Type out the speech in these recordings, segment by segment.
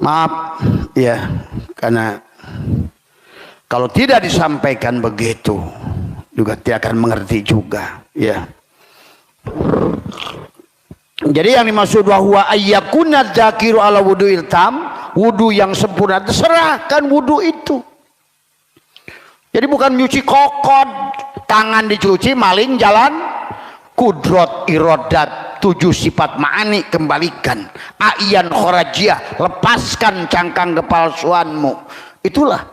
Maaf ya, karena kalau tidak disampaikan begitu juga tidak akan mengerti juga ya. Jadi yang dimaksud bahwa ayyakuna dzakiru ala wudu'il tam, wudu yang sempurna, terserahkan wudu itu. Jadi bukan nyuci kokot, tangan dicuci, maling jalan, kudrot irodat, 7 sifat ma'ani kembalikan, a'yan khorajiyah, lepaskan cangkang kepalsuanmu. Itulah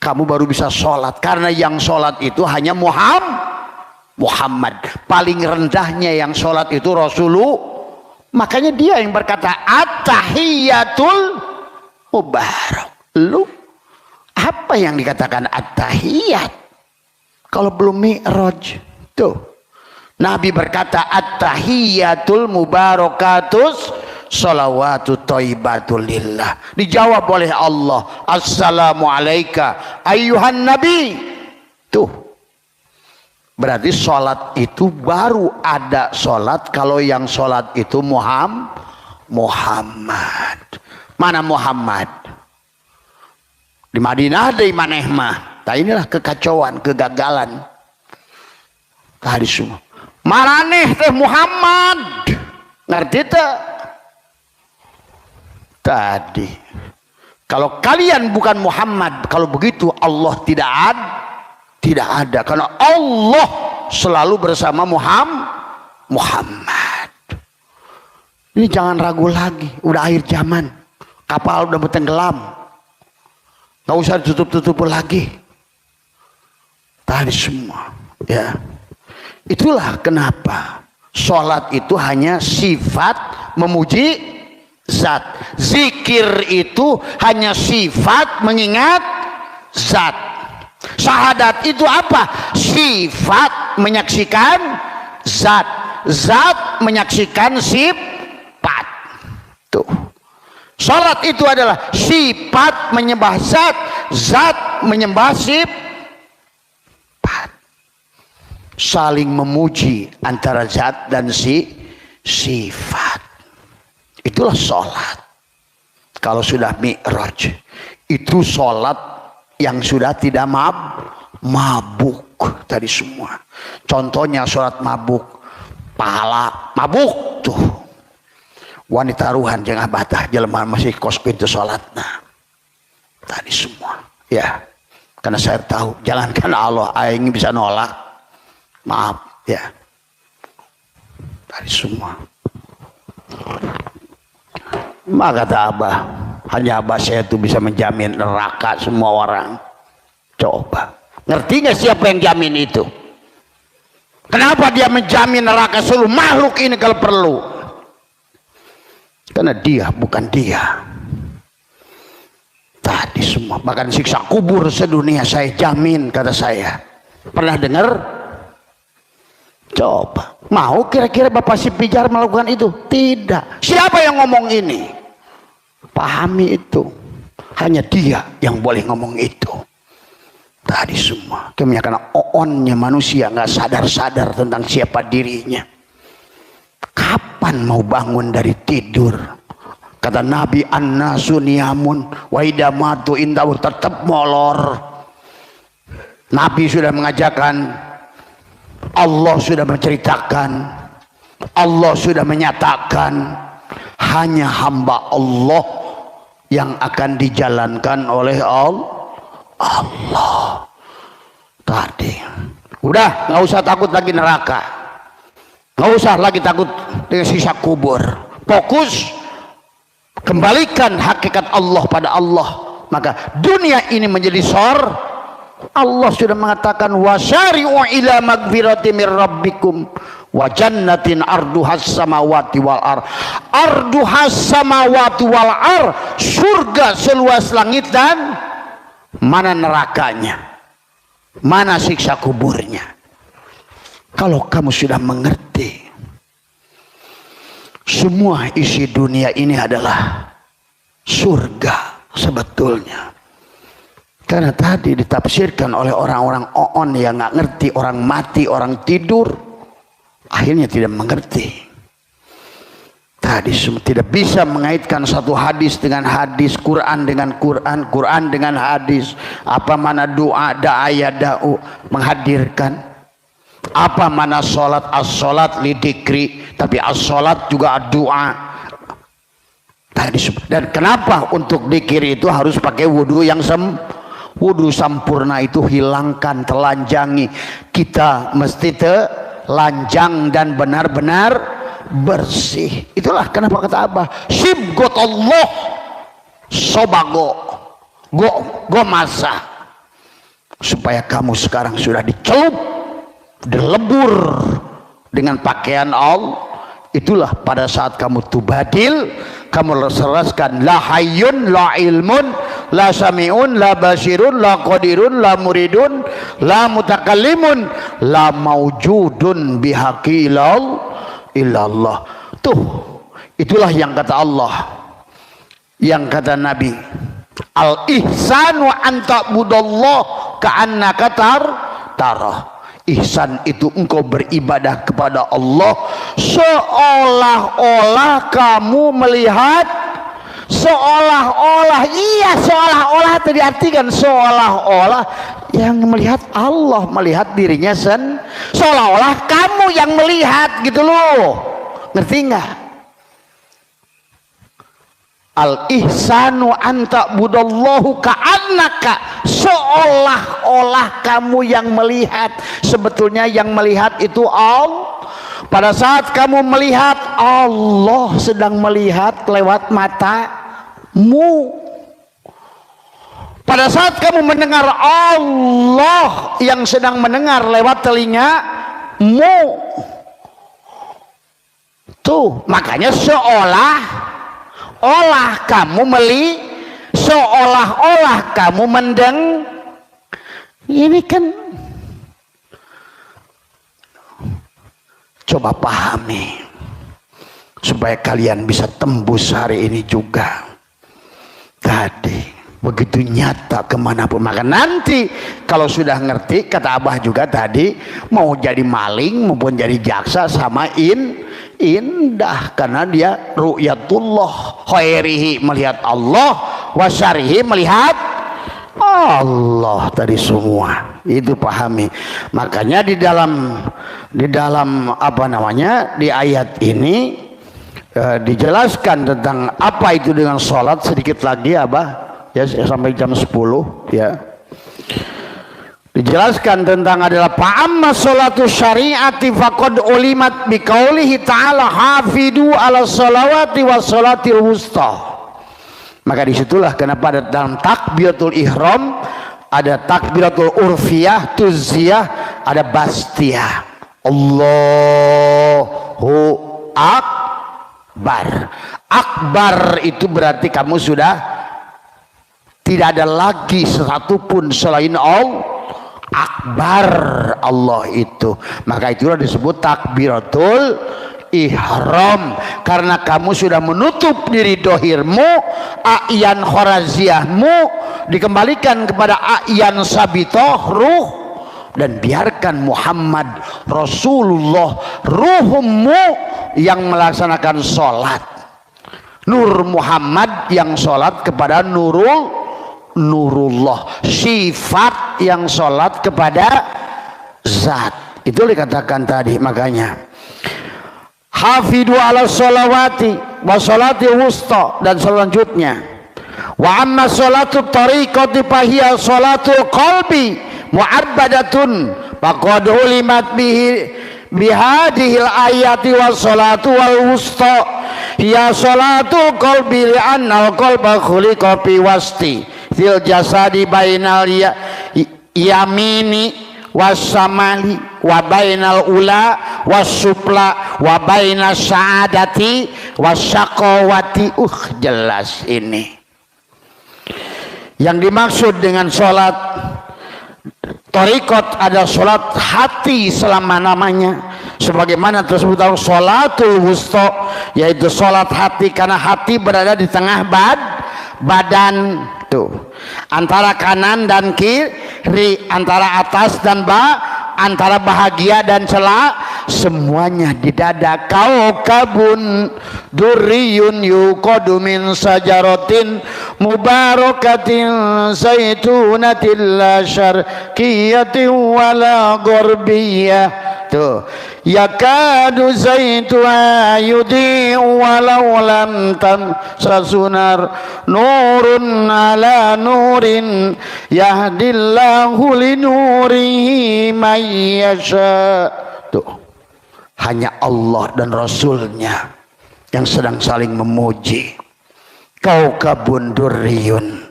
kamu baru bisa sholat, karena yang sholat itu hanya Muhammad. Paling rendahnya yang sholat itu Rasulullah. Makanya dia yang berkata at-tahiyatul mubarak. Lu apa yang dikatakan at-tahiyat kalau belum mi'raj? Tuh, Nabi berkata at-tahiyatul mubarakatus salawatu thayyibatul lillah. Dijawab oleh Allah, assalamu alayka ayyuhan nabi. Tuh, berarti sholat itu baru ada sholat kalau yang sholat itu Muhammad. Mana Muhammad? Di Madinah ada maneh mah. Nah inilah kekacauan, kegagalan. Tadi semua. Maraneh teh Muhammad. Ngerti tak? Tadi. Kalau kalian bukan Muhammad, kalau begitu Allah tidak ada. Karena Allah selalu bersama Muhammad. Ini jangan ragu lagi. Udah akhir zaman. Kapal udah tenggelam. Gak usah ditutup-tutup lagi. Tadi semua. Ya. Itulah kenapa sholat itu hanya sifat memuji zat. Zikir itu hanya sifat mengingat zat. Syahadat itu apa? Sifat menyaksikan zat. Zat menyaksikan sifat. Tuh. Salat itu adalah sifat menyembah zat. Zat menyembah sifat. Saling memuji antara zat dan sifat. Itulah salat. Kalau sudah mi'raj, itu salat yang sudah tidak mabuk tadi semua. Contohnya sholat mabuk, pahala mabuk tuh. Wanita ruhan jangan batah jelema masih kos pintu sholat. Nah, tadi semua ya, karena saya tahu jangankan Allah aing bisa nolak, maaf ya. Tadi semua maka kata Abah, hanya Abah saya itu bisa menjamin neraka semua orang. Coba ngerti nggak siapa yang jamin itu? Kenapa dia menjamin neraka seluruh makhluk ini kalau perlu? Karena dia bukan dia. Tadi semua, bahkan siksa kubur sedunia saya jamin, kata saya. Pernah dengar? Coba, mau kira-kira Bapak Si Pijar melakukan itu? Tidak. Siapa yang ngomong ini? Pahami itu. Hanya dia yang boleh ngomong itu. Tadi semua. Karena oonnya manusia nggak sadar-sadar tentang siapa dirinya. Kapan mau bangun dari tidur? Kata Nabi, an-nasu niyamun wa idamatu indahu, tetap molor. Nabi sudah mengajarkan, Allah sudah menceritakan, Allah sudah menyatakan, hanya hamba Allah yang akan dijalankan oleh Allah. Tadi udah nggak usah takut lagi neraka. Nggak usah lagi takut dengan siksa kubur. Fokus, kembalikan hakikat Allah pada Allah. Maka dunia ini menjadi Allah sudah mengatakan wasari'u ila magfirati mir rabbikum wa jannatin arduhas samawati wal ar. Arduhas samawati wal ar, surga seluas langit dan mana nerakanya, mana siksa kuburnya. Kalau kamu sudah mengerti semua isi dunia ini adalah surga sebetulnya. Karena tadi ditafsirkan oleh orang-orang oon yang nggak ngerti, orang mati, orang tidur, akhirnya tidak mengerti. Tadi tidak bisa mengaitkan satu hadis dengan hadis, Quran dengan Quran, Quran dengan hadis. Apa mana doa, da'aya da'u, menghadirkan. Apa mana sholat, as-sholat lidikri, tapi as-sholat juga doa. Dan kenapa untuk dikir itu harus pakai wudhu yang wudhu sampurna itu hilangkan, telanjangi. Kita mesti telanjang dan benar-benar bersih. Itulah kenapa kata Abah, sibgot Allah sobago go masa, supaya kamu sekarang sudah dicelup, dilebur dengan pakaian Allah. Itulah pada saat kamu tubadil, kamu seraskan la hayyun la ilmun la sami'un la basirun la qadirun la muridun la mutakallimun la maujudun bihaqi illallah. Tuh, itulah yang kata Allah, yang kata Nabi, al ihsanu an ta'budallah ka'annaka tarah. Ihsan itu engkau beribadah kepada Allah seolah-olah kamu melihat. Seolah-olah, iya, seolah-olah itu diartikan seolah-olah yang melihat Allah, melihat dirinya seolah-olah kamu yang melihat gitu loh. Ngerti nggak? Al ihsanu anta budallahu ka'annaka, seolah-olah kamu yang melihat. Sebetulnya yang melihat itu Allah. Pada saat kamu melihat, Allah sedang melihat lewat matamu. Pada saat kamu mendengar, Allah yang sedang mendengar lewat telingamu. Tuh, makanya seolah-olah kamu seolah-olah kamu ini kan. Coba pahami supaya kalian bisa tembus hari ini juga. Tadi begitu nyata kemanapun. Maka nanti kalau sudah ngerti, kata Abah juga tadi, mau jadi maling maupun jadi jaksa sama indah, karena dia ru'yatullah, khairihi melihat Allah, wasyarihi melihat Allah. Tadi semua itu pahami. Makanya di dalam apa namanya, di ayat ini dijelaskan tentang apa itu dengan sholat sedikit lagi, Abah, ya, sampai jam 10 ya. Dijelaskan tentang adalah fa'amma sholatu syari'ati faqad ulimat biqaulihi ta'ala hafidu ala sholawati wa sholatil wusta. Maka disitulah kenapa ada dalam takbiratul ihram ada takbiratul urfiyah, tuziyah, ada bastiyah. Allahu akbar. Akbar itu berarti kamu sudah tidak ada lagi satupun selain Allah. Akbar Allah itu. Maka itulah disebut takbiratul ihram, karena kamu sudah menutup diri dohirmu, a'yan khoraziyahmu dikembalikan kepada a'yan sabitoh ruh, dan biarkan Muhammad Rasulullah ruhmu yang melaksanakan sholat. Nur Muhammad yang sholat kepada nurullah, sifat yang sholat kepada zat. Itu dikatakan tadi. Makanya hafidu ala sholawati wa sholati wusta, dan selanjutnya wa amma sholatu tariqati fahiya sholatul qalbi mu'abbadatun faqad ulimat bihadihil ayati wa sholatu wal wusta hiya sholatul qalbi li'annal qalba khuliqa fi wasti fil jasadi bainal yamini wasamali wa bainal ula wasupla wa bainas sa'adati wasyaqawati. Jelas ini yang dimaksud dengan sholat Torikot ada sholat hati selama-lamanya, sebagaimana tersebut dalam sholatul wusta, yaitu sholat hati, karena hati berada di tengah badan tuh, antara kanan dan kiri, antara atas dan antara bahagia dan celak semuanya di dada. Kaukabun durriyun yuqadu min sajaratin mubarakatin zaitunatin la syarqiyatin wala gharbiyah. Tuh, yakadu zaituha yudhi'u walau lam tamsasunar nurun ala nurin yahdillahu linurihi man yasha. Tuh, hanya Allah dan Rasulnya yang sedang saling memuji. Kaukabun durriyun,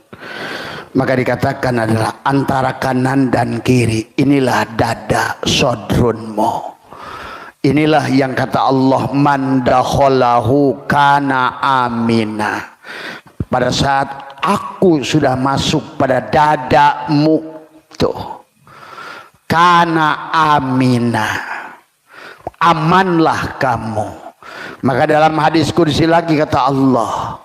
maka dikatakan adalah antara kanan dan kiri. Inilah dada sodrunmu. Inilah yang kata Allah, man dakhalahu kana amina. Pada saat aku sudah masuk pada dadamu, tuh, kana amina, amanlah kamu. Maka dalam hadis qudsi lagi kata Allah,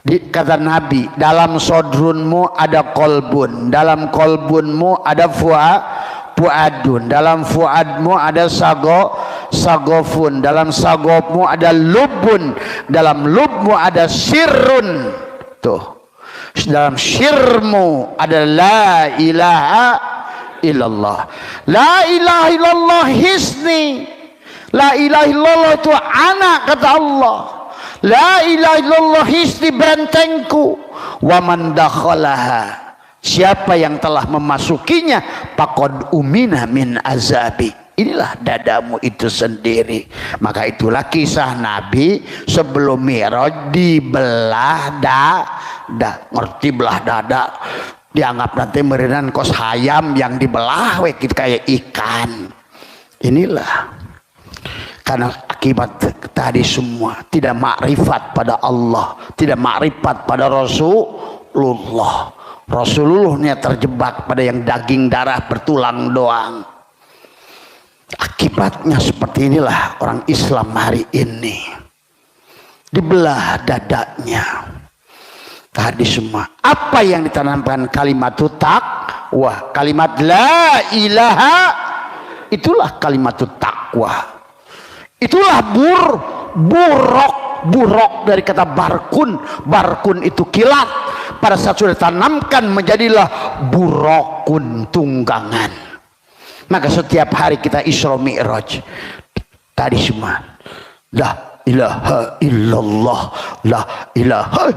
kata Nabi, dalam sodrunmu ada kolbun, dalam kolbunmu ada fuadun, dalam fuadmu ada sagofun, dalam sagofmu ada lubun, dalam lubmu ada sirrun. Tuh, dalam sirmu ada la ilaha illallah. La ilaha illallah hisni, la ilaha illallah itu anak, kata Allah. La ilaha illallah hisni, bentengku. Wa man dakhalaha, siapa yang telah memasukinya, faqad umina min azabi. Inilah dadamu itu sendiri. Maka itulah kisah Nabi sebelum Mi'raj dibelah dada. Ngerti belah dada? Dianggap nanti merinan kos hayam yang dibelah gitu kayak ikan. Inilah karena akibat tadi semua tidak makrifat pada Allah, tidak makrifat pada Rasulullah. Rasulullahnya terjebak pada yang daging darah bertulang doang. Akibatnya seperti inilah orang Islam hari ini, dibelah dadanya. Tadi semua apa yang ditanamkan kalimat taqwa, kalimat la ilaha, itulah kalimat taqwa. Itulah buruk dari kata barkun. Barkun itu kilat. Pada saat sudah tanamkan menjadilah burukun, tunggangan. Maka setiap hari kita Isra Mi'raj. Tadi semua la ilaha illallah, la ilaha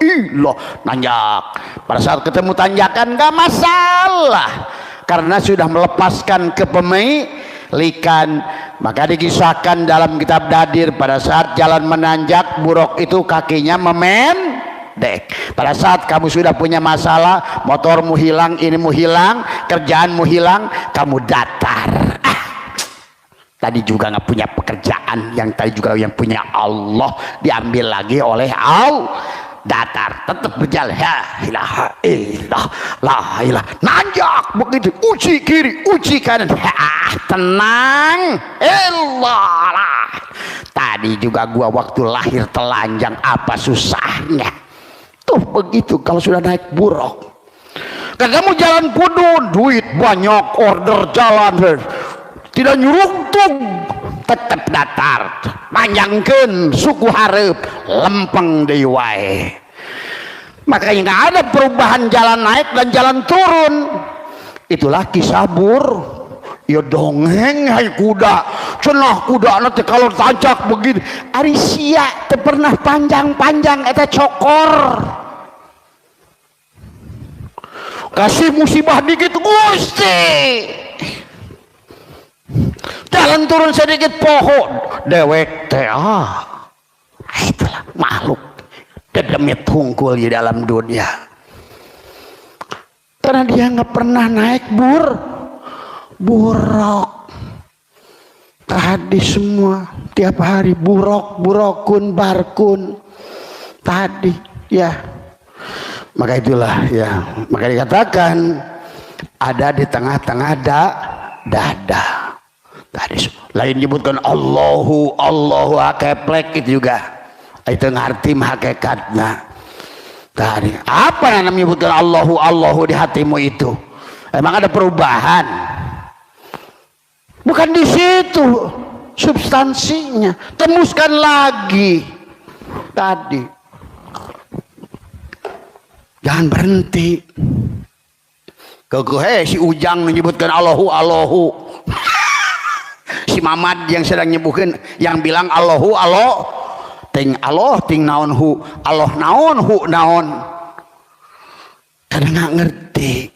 illallah. Nanjak. Pada saat ketemu tanjakan gak masalah, karena sudah melepaskan kepemilikan. Maka dikisahkan dalam kitab Dadir, pada saat jalan menanjak, buruk itu kakinya memendek. Pada saat kamu sudah punya masalah, motormu hilang, inimu hilang, kerjaanmu hilang, kamu datar. Tadi juga nggak punya pekerjaan, yang tadi juga yang punya Allah diambil lagi oleh Allah. Datar, tetap berjalan. La ilaha illallah, la ilaha, nanjak begitu, uji kiri, uji kanan. Tenang, Allah. Tadi juga gua waktu lahir telanjang, apa susahnya? Tuh begitu kalau sudah naik buruk. Kamu jalan kudu, duit banyak, order jalan, tidak nyuruntung, tetap datar. Panjangkan suku harap, lempeng deui wae. Makanya nggak ada perubahan jalan naik dan jalan turun. Itulah kisah bur. Ya dongeng hai kuda. Cenah kuda nanti kalau tancak begini. Ari sia teu pernah panjang-panjang eta cokor. Kasih musibah dikit Gusti. Jalan turun sedikit pohon dewek teh. Itulah makhluk dedemit hungkul di dalam dunia, karena dia nggak pernah naik buruk. Tadi semua tiap hari burukun barkun tadi ya. Maka itulah ya, maka dikatakan ada di tengah-tengah dada. Tadi lain nyebutkan Allahu hakeplek itu juga. Itu ngerti hakikatnya. Tadi apa yang menyebutkan Allahu di hatimu itu? Emang ada perubahan? Bukan di situ substansinya. Tembuskan lagi tadi. Jangan berhenti. Si Ujang menyebutkan Allahu. Si Mamad yang sedang nyebutkan, yang bilang Allahu ting Allah ting naon hu Allah naon hu naon. Karena nggak ngerti,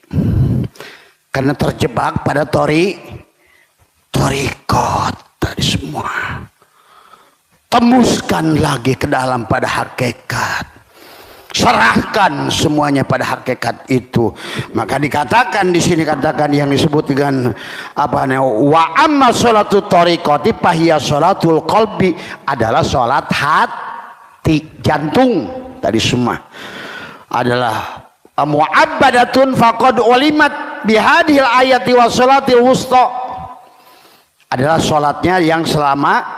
karena terjebak pada torikot tadi semua. Tembuskan lagi ke dalam pada hakikat. Serahkan semuanya pada hakikat itu. Maka dikatakan di sini, katakan yang disebut dengan apa namanya, wa amma sholatu tariqati fahiya sholatul qalbi, adalah sholat hati, jantung tadi semua adalah mu'abbadatun faqad ulimat bihadhil ayati wa sholatil wusta, adalah sholatnya yang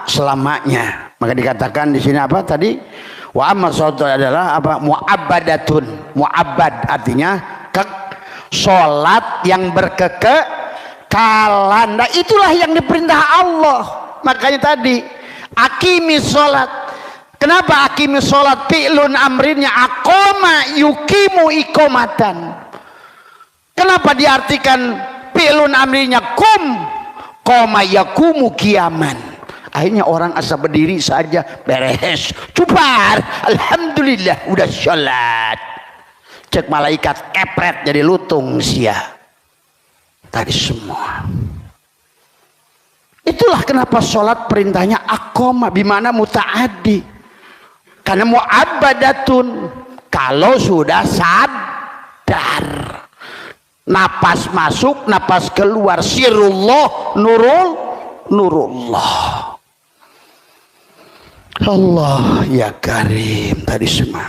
selamanya. Maka dikatakan di sini apa tadi? Wa amma sholatu adalah apa? Mu'abbadatun. Mu'abbad artinya sholat yang berkekekalan. Nah, itulah yang diperintah Allah. Makanya tadi aqimi sholat. Kenapa aqimi sholat? Fi'lun amrinnya aqoma yukimu iqomatan. Kenapa diartikan fi'lun amrinya qoma yakumu kiaman? Akhirnya orang asal berdiri saja beres, cubar, alhamdulillah udah sholat. Cek malaikat kepret jadi lutung sia. Tadi semua. Itulah kenapa sholat perintahnya akoma, bimana mutaaddi. Karena mu'abbadatun, kalau sudah sadar. Napas masuk, napas keluar, sirullah, nurullah. Allah ya Karim tadi semua.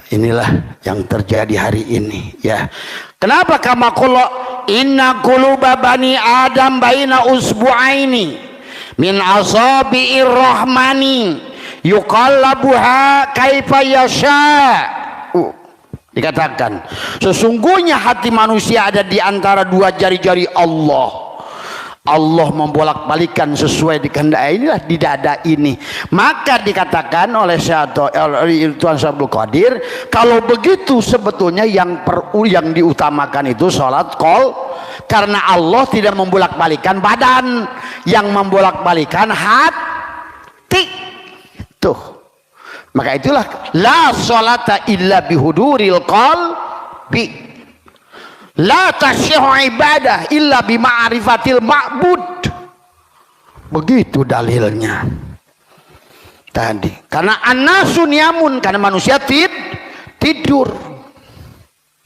Inilah yang terjadi hari ini ya. Kenapa kama qala inna quluba bani adam baina usbu'aini min asabi'ir rahmani yuqallabuha kaifa yasha. Dikatakan sesungguhnya hati manusia ada di antara dua jari-jari Allah. Allah membolak-balikan sesuai dikehendaki. Inilah di dada ini. Maka dikatakan oleh Tuan Abdul Qadir, kalau begitu sebetulnya yang diutamakan itu sholat qol, karena Allah tidak membolak-balikan badan, yang membolak-balikan hati. Tuh. Maka itulah la sholata illa bihuduril qalbi. La tasyihu ibadah illa bima'rifatil ma'bud. Begitu dalilnya tadi. Karena an-nasu niyamun, karena manusia tidur.